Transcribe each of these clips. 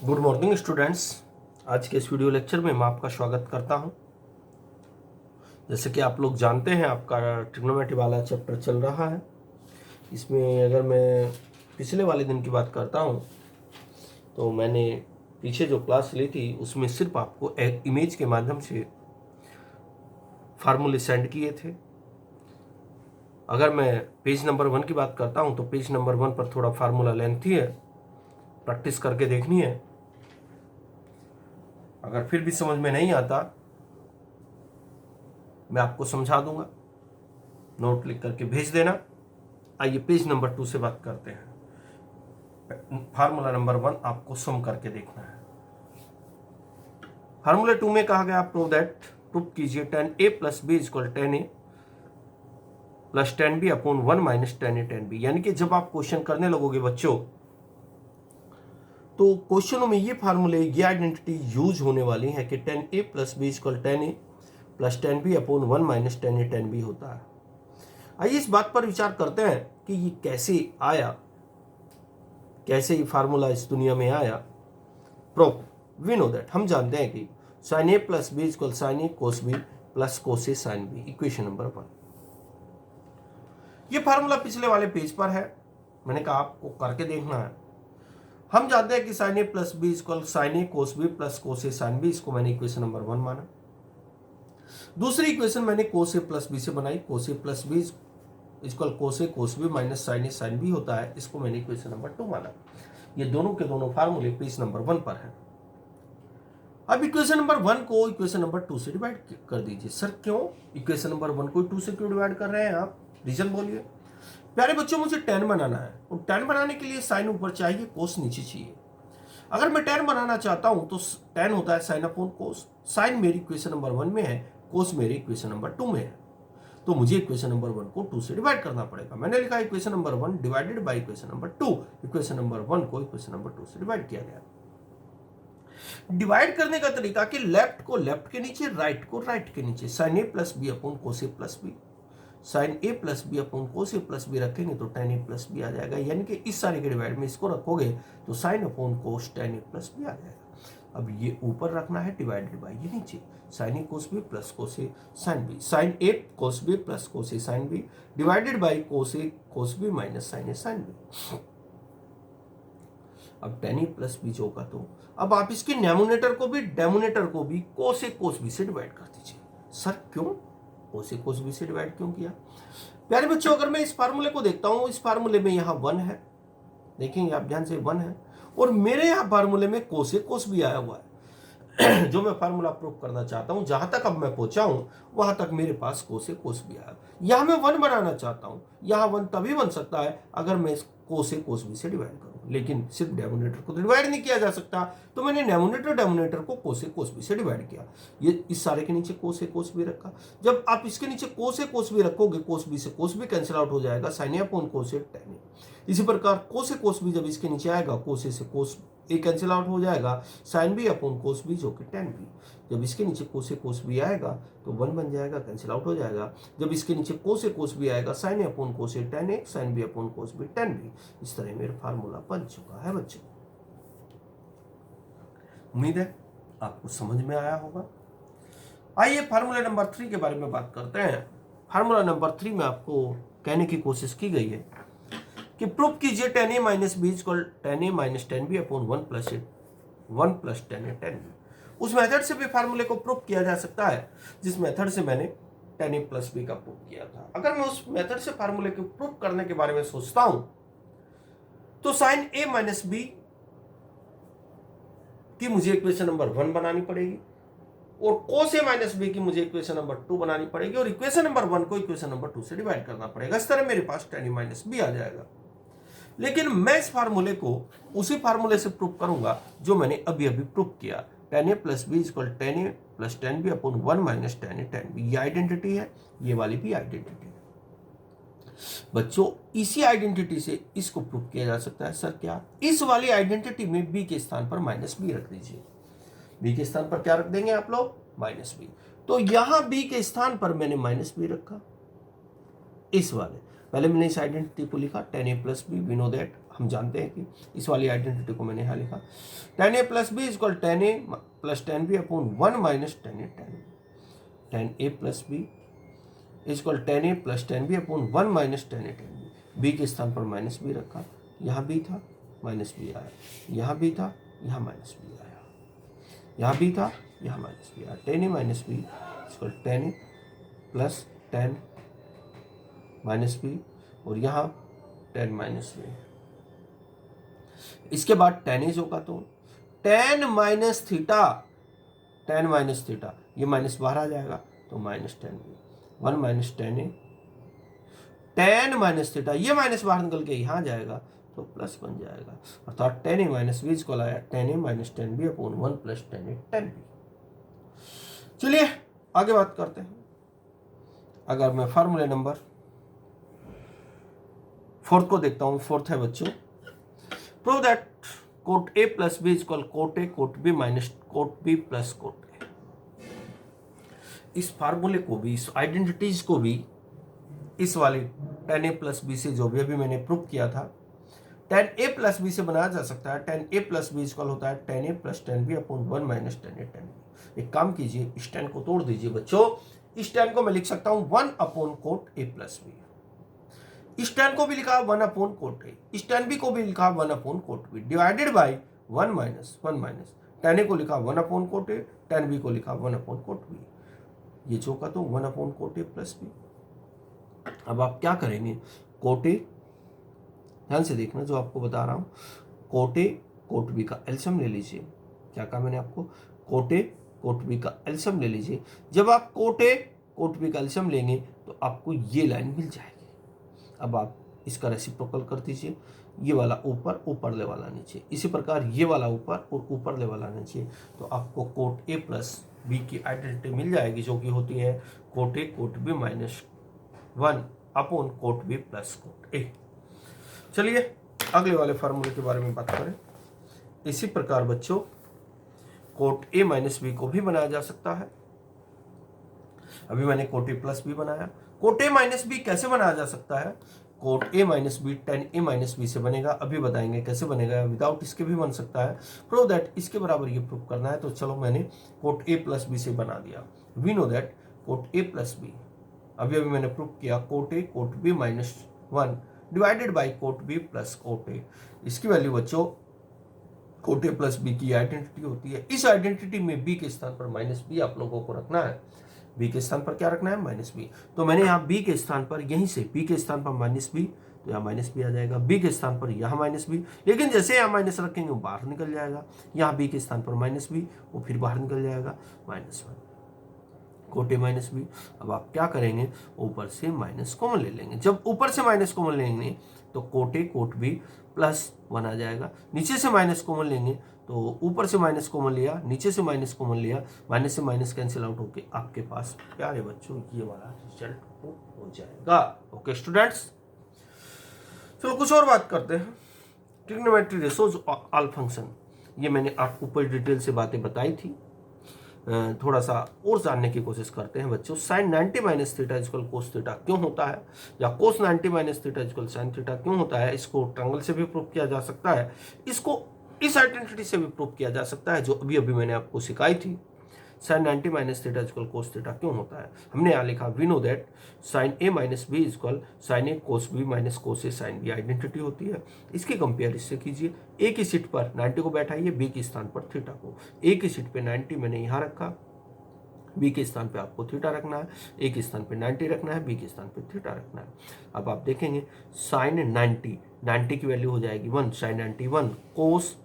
Good morning students. आज के इस वीडियो लेक्चर में मैं आपका स्वागत करता हूं। जैसे कि आप लोग जानते हैं, आपका ट्रिग्नोमेट्री वाला चैप्टर चल रहा है। इसमें अगर मैं पिछले वाले दिन की बात करता हूं तो मैंने पीछे जो क्लास ली थी उसमें सिर्फ आपको एक इमेज के माध्यम से फार्मूले सेंड किए थे। अगर मैं पेज नंबर 1 की बात करता हूं तो पेज नंबर 1 पर थोड़ा फार्मूला लेंथी है, प्रैक्टिस करके देखनी है। अगर फिर भी समझ में नहीं आता मैं आपको समझा दूंगा, नोट लिख करके भेज देना। आइए पेज नंबर 2 से बात करते हैं। फार्मूला नंबर 1 आपको सम करके देखना है। फार्मूला 2 में कहा गया प्रूव कीजिए tan a plus B equal tan a plus tan b upon 1 minus tan a tan b। यानी कि जब आप क्वेश्चन करने लगोगे बच्चों तो क्वेश्चनों में ये फार्मूले, ये आइडेंटिटी यूज होने वाली है कि tan a plus B equal tan a plus tan b upon 1 minus tan a tan b होता है। आइए इस बात पर विचार करते हैं कि ये कैसे आया, कैसे ये फार्मूला इस दुनिया में आया। प्रूफ वी नो दैट, हम जानते हैं कि sign A plus B equal sine a cos b plus cos a sine B, equation number 1। ये फार्मूला पिछले वाले पेज पर है, मैंने कहा आपको करके देखना है। हम जानते हैं कि sign A plus B equal sine a cos b plus cos a sine B, इसको मैंने इक्वेशन नंबर 1 माना। दूसरी इक्वेशन मैंने कोस ए प्लस बी से बनाई, cos A plus B equal cos B minus sine A sine B होता है, इसको मैंने इक्वेशन नंबर 2 माना। ये दोनों के दोनों फार्मूले पेज नंबर 1 पर है। अब इक्वेशन नंबर 1 को इक्वेशन नंबर 2 से डिवाइड कर दीजिए। सर क्यों इक्वेशन नंबर 1 को 2 से क्यों डिवाइड कर रहे हैं आप, रीजन बोलिए। प्यारे बच्चों, मुझे tan बनाना है और tan बनाने के लिए साइन ऊपर चाहिए, कोस नीचे चाहिए। अगर मैं tan बनाना चाहता हूं तो tan होता है साइन अपॉन कोस। साइन मेरी इक्वेशन नंबर 1 में है, कोस मेरी इक्वेशन नंबर 2 में है, तो मुझे इक्वेशन नंबर 1 को 2 से डिवाइड करना पड़ेगा। मैंने लिखा equation number 1 divided by equation number 2। Equation number 1 को इक्वेशन नंबर 2 से डिवाइड किया गया। डिवाइड करने का तरीका कि लेफ्ट को लेफ्ट के नीचे, राइट को राइट के नीचे। Sine A plus B upon cos A plus B, sine A plus B upon cos A plus B रखेंगे तो tan ए प्लस बी आ जाएगा। यानी कि इस सारे के डिवाइड में इसको रखोगे तो sine upon cos tan a plus B आ जाएगा। अब ये ऊपर रखना है डिवाइडेड बाय ये नीचे, sine a cos b plus cos a sine b, sine a cos b plus cos a sine b divided by cos A cos B minus sine A sine b. अब tan a plus b जो होगा तो अब आप इसके numerator को भी denominator को भी कोस ए कोस बी से डिवाइड कर दीजिए। सर क्यों कोस ए कोस बी से डिवाइड क्यों किया? प्यारे बच्चों, अगर मैं इस फार्मूले को देखता हूं, इस फार्मूले में यहां 1 है, देखेंगे आप ध्यान से 1 है, और मेरे यहां फार्मूले में कोस ए कोस बी आया हुआ है। जो मैं फार्मूला प्रूव करना चाहता हूं, जहां तक अब मैं पहुंचा हूं वहां तक मेरे पास कोस ए कोस बी आया। यहां मैं 1 बनाना चाहता हूं, यहां 1 तभी बन सकता है अगर मैं कोस ए कोस बी से डिवाइड करूं, लेकिन सिर्फ डेनोमिनेटर को डिवाइड नहीं किया जा सकता, तो मैंने डेनोमिनेटर को कोस ए कोस बी से डिवाइड किया। ये इस सारे के नीचे कोस ए कोस बी रखा। जब आप इसके नीचे कोस ए कोस बी रखोगे, कोस बी से कोस बी कैंसिल आउट हो जाएगा, sign A upon cos A tan ए। इसी प्रकार कोस ए कोस बी जब इसके नीचे आएगा, कोस ए से कोस ए कैंसिल आउट हो जाएगा, sine B upon cos b जो कि tan बी। जब इसके नीचे कोस ए कोस बी आएगा तो 1 बन जाएगा, कैंसिल आउट हो जाएगा। जब इसके नीचे कोस ए कोस बी आएगा, sine A upon cos A tan A, sine B upon cos B tan B. इस तरह मेरा फार्मूला बन चुका है बच्चों। उम्मीद है आपको समझ में आया होगा। आइए फार्मूला नंबर 3 के बारे में बात करते हैं। फार्मूला नंबर 3 में आपको कहने की कोशिश की गई है कि प्रूव कीजिए tan a minus b equal tan a minus tan b upon 1 plus tan a tan b। उस मेथड से भी फार्मूले को प्रूव किया जा सकता है जिस मेथड से मैंने tan a प्लस b का प्रूव किया था। अगर मैं उस मेथड से फार्मूले को प्रूव करने के बारे में सोचता हूं तो साइन a माइनस b की मुझे इक्वेशन नंबर 1 बनानी पड़ेगी और कोस a माइनस b की मुझे इक्वेशन नंबर 2 बनानी पड़ेगी और इक्वेशन नंबर 1 को इक्वेशन नंबर 2 से डिवाइड करना पड़ेगा। इस तरह मेरे पास tan a माइनस b आ जाएगा। लेकिन मैं इस फार्मूले को उसी फार्मूले से प्रूव करूंगा जो मैंने अभी अभी प्रूव किया, tan a plus B equal tan a plus tan b upon 1 minus tan a tan b। ये आइडेंटिटी है, ये वाली भी आइडेंटिटी है। बच्चों इसी आइडेंटिटी से इसको प्रूव किया जा सकता है। सर क्या? इस वाली आइडेंटिटी में b के स्थान पर माइनस बी रख दीजिए। b के स्थान पर क्या रख देंगे आप लोग? Minus b. तो यहां b के स्थान पर मैंने माइनस बी रखा। इस वाले पहले मैंने इस आइडेंटिटी को लिखा tan a plus b, we know that हम जानते हैं कि इस वाली आइडेंटिटी को मैंने यहाँ लिखा, tan a plus b is equal tan a plus tan b upon 1 minus tan a tan b। tan a plus b is equal tan a plus tan b upon 1 minus tan a tan b। b के स्थान पर minus B रखा, यहाँ b था minus b आया, यहाँ b था यहाँ माइनस बी आया, यहाँ b था यहाँ माइनस बी आया। tan a minus b is equal tan a plus tan minus b और यहाँ tan माइनस बी। इसके बाद tan एज होगा तो tan minus theta, tan minus theta ये माइनस बाहर आ जाएगा तो माइनस tan बी, 1 माइनस tan ए, tan माइनस थीटा ये माइनस बाहर निकल के यहाँ जाएगा तो प्लस बन जाएगा, अर्थात tan ए माइनस बी इसको लाया tan A minus tan B upon 1 plus tan A tan B. चलिए आगे बात करते हैं। अगर मैं फार्मूले नंबर 4 को देखता हूं, 4 है बच्चों, prove that cot a plus B equal cot a cot b minus cot b plus cot a. इस फार्मूले को भी, इस आइडेंटिटीज को भी इस वाले tan a प्लस बी से जो भी अभी मैंने प्रूव किया था tan a प्लस बी से बनाया जा सकता है। tan a plus B equal होता है tan a plus tan b upon 1 minus tan a tan b। एक काम कीजिए, इस tan को तोड़ दीजिए बच्चों, इस tan को मैं लिख सकता हूं 1 upon cot a plus b, इस tan को भी लिखा 1 अपॉन कोट a, इस tan b को भी लिखा 1 upon cot b divided by 1 minus tan a को लिखा 1 upon cot a, tan b को लिखा 1 अपॉन कोट b। ये जो का तो 1 upon cot a plus b। अब आप क्या करेंगे, कोट a, ध्यान से देखना जो आपको बता रहा हूं, कोट a कोट b का एलसीएम ले लीजिए। क्या कहा मैंने आपको, कोट a कोट b का एलसीएम ले लीजिए। जब आप कोट a कोट b का एलसीएम लेंगे तो आपको ये लाइन मिल जाएगी। अब आप इसका रेसिप्रोकल कर दीजिए, ये वाला ऊपर, ऊपर ले वाला नीचे, इसी प्रकार ये वाला ऊपर और ऊपर ले वाला नीचे, तो आपको कोट a प्लस बी की आइडेंटिटी मिल जाएगी जो कि होती है cot a cot b minus 1 upon cot b plus cot a। चलिए अगले वाले फार्मूले के बारे में बात करें। इसी प्रकार बच्चों कोट a माइनस बी को भी बनाया जा सकता है। अभी मैंने कोट a प्लस बी बनाया, कोट a माइनस बी कैसे बनाया जा सकता है, cot a minus b tan a minus b से बनेगा, अभी बताएंगे कैसे बनेगा। विदाउट इसके भी बन सकता है, प्रूव दैट इसके बराबर ये प्रूव करना है, तो चलो मैंने कोट a प्लस बी से बना दिया। We know that cot a plus b, अभी मैंने प्रूव किया cot a cot b minus 1 divided by cot b plus cot a। इसकी वैल्यू बच्चों कोट a प्लस बी की आइडेंटिटी होती है। इस आइडेंटिटी में b के स्थान पर माइनस बी आप लोगों को रखना है, b के स्थान पर क्या रखना है, माइनस बी। तो मैंने यहाँ b के स्थान पर, यहीं से b के स्थान पर माइनस बी, तो यहाँ माइनस बी आ जाएगा, b के स्थान पर यहाँ माइनस बी, लेकिन जैसे यहाँ माइनस रखेंगे वो बाहर निकल जाएगा, यहाँ b के स्थान पर माइनस बी वो फिर बाहर निकल जाएगा minus 1 cot a minus b. अब आप क्या करेंगे, ऊपर से माइनस कॉमन ले लेंगे। जब ऊपर से माइनस कॉमन लेंगे तो cot a cot b plus 1 आ जाएगा। नीचे से माइनस कॉमन लेंगे तो ऊपर से माइनस कॉमन लिया, नीचे से माइनस कॉमन लिया, माइनस से माइनस कैंसिल आउट होके आपके पास प्यारे बच्चों ये वाला रिजल्ट हो जाएगा। ओके स्टूडेंट्स, चलो कुछ और बात करते हैं। ट्रिग्नोमेट्री रेशोज ऑल फंक्शन, ये मैंने आपको ऊपर डिटेल से बातें बताई थी, थोड़ा सा और जानने की कोशिश करते हैं बच्चों। Sine 90 minus theta equal cos theta क्यों होता है, या cos 90 minus theta equal sine theta क्यों होता है। इसको ट्रायंगल से भी प्रूव किया जा सकता है, इसको इस आइडेंटिटी से भी प्रूव किया जा सकता है जो अभी अभी मैंने आपको सिखाई थी। Sine 90 minus theta equal cos theta क्यों होता है, हमने यहाँ लिखा we know that sine a minus b equal sine a cos B minus cos a sine b identity होती है। इसकी कंपेयर इससे कीजिए, ए की सीट पर 90 को बैठाइए, बी के स्थान पर थीटा को। ए की सीट पे 90 मैंने यहाँ रखा, बी के स्थान पे आपको थीटा रखना है, ए के स्थान पे 90 रखना है, बी के स्थान पे थीटा रखना है। अब आप देखेंगे साइन 90 की वैल्यू हो जाएगी 1, साइन 90 1 कोस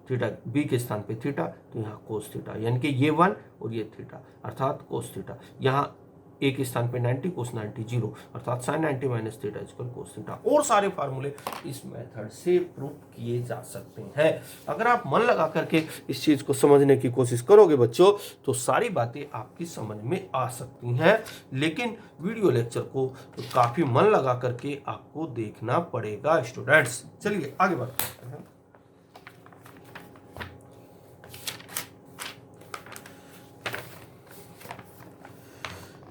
थीटा, बी के स्थान पे थीटा तो यहाँ कोस थीटा, यानी कि ये 1 और ये थीटा अर्थात कोस थीटा। यहाँ ए के स्थान पे 90 कोस 90 0 अर्थात sine 90 minus theta equal cos theta. और सारे फार्मूले इस मेथड से प्रूव किए जा सकते हैं। अगर आप मन लगा करके इस चीज को समझने की कोशिश करोगे बच्चों तो सारी बातें आपकी समझ में आ सकती हैं, लेकिन वीडियो लेक्चर को तो काफी मन लगा करके आपको देखना पड़ेगा स्टूडेंट्स। चलिए आगे बढ़ते हैं।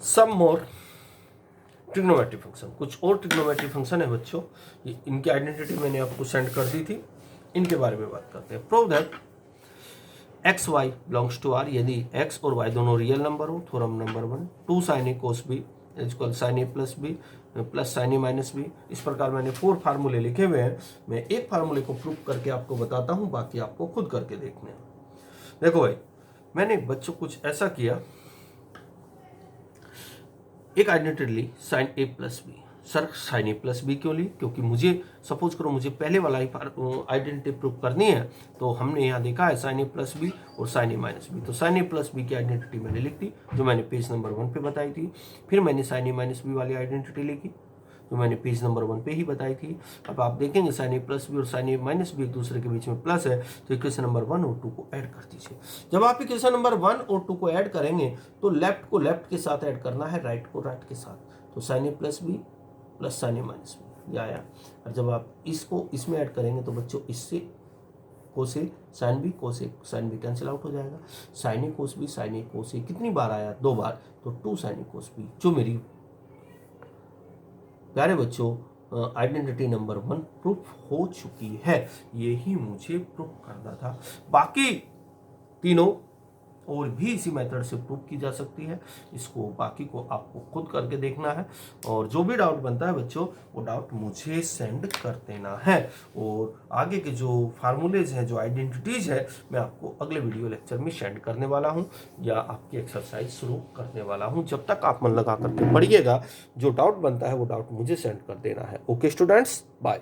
some more ट्रिग्नोमेट्री फंक्शन, कुछ और ट्रिग्नोमेट्री फंक्शन है बच्चों, ये इनकी आइडेंटिटी मैंने आपको सेंड कर दी थी, इनके बारे में बात करते हैं। Prove that x y belongs to R, यदि एक्स और वाई दोनों रियल नंबर हो, theorem number 1, 2 sin a cos b equal sin a plus b plus sin a minus b. इस प्रकार मैंने 4 फार्मूले लिखे हुए हैं, मैं एक फार्मूले को प्रूव करके आपको बताता हूँ, बाकी आपको खुद करके देखने हैं। देखो भाई, मैंने बच्चों कुछ ऐसा किया, एक आइडेंटिटी ली sin a plus b. Sir sin a plus b क्यों ली? क्योंकि मुझे सपोज करो मुझे पहले वाला ही आइडेंटिटी प्रूव करनी है, तो हमने यहाँ देखा है sin a प्लस बी और sin a माइनस बी, तो sin a प्लस बी की आइडेंटिटी मैंने लिख दी जो मैंने पेज नंबर 1 पे बताई थी। फिर मैंने sin a माइनस बी वाली आइडेंटिटी लिखी जो मैंने पेज नंबर 1 पे ही बताई थी। अब आप देखेंगे sin a प्लस बी और sin a माइनस बी एक दूसरे के बीच में प्लस है, तो इक्वेशन नंबर 1 और 2 को ऐड कर दीजिए। जब आप इक्वेशन नंबर 1 और 2 को ऐड करेंगे तो लेफ्ट को लेफ्ट के साथ ऐड करना है, राइट को राइट के साथ, तो sin a plus b plus sin a minus b आया। और जब आप इसको इसमें ऐड करेंगे तो बच्चों इससे cos a sine b, cos a sine b cancel out हो जाएगा, sin a cos b sin a cos a कितनी बार आया? 2 बार, तो 2 sin a कोस बी, जो मेरी प्यारे बच्चों आइडेंटिटी नंबर 1 प्रूफ हो चुकी है। यही मुझे प्रूफ करना था, बाकी तीनों और भी इसी मेथड से प्रूव की जा सकती है। इसको बाकी को आपको खुद करके देखना है, और जो भी डाउट बनता है बच्चों वो डाउट मुझे सेंड कर देना है। और आगे के जो फार्मूलेज हैं, जो आइडेंटिटीज है, मैं आपको अगले वीडियो लेक्चर में सेंड करने वाला हूं या आपकी एक्सरसाइज शुरू करने वाला हूं। जब तक आप मन लगा करके पढ़िएगा, जो डाउट बनता है वो डाउट मुझे सेंड कर देना है। Okay students, bye.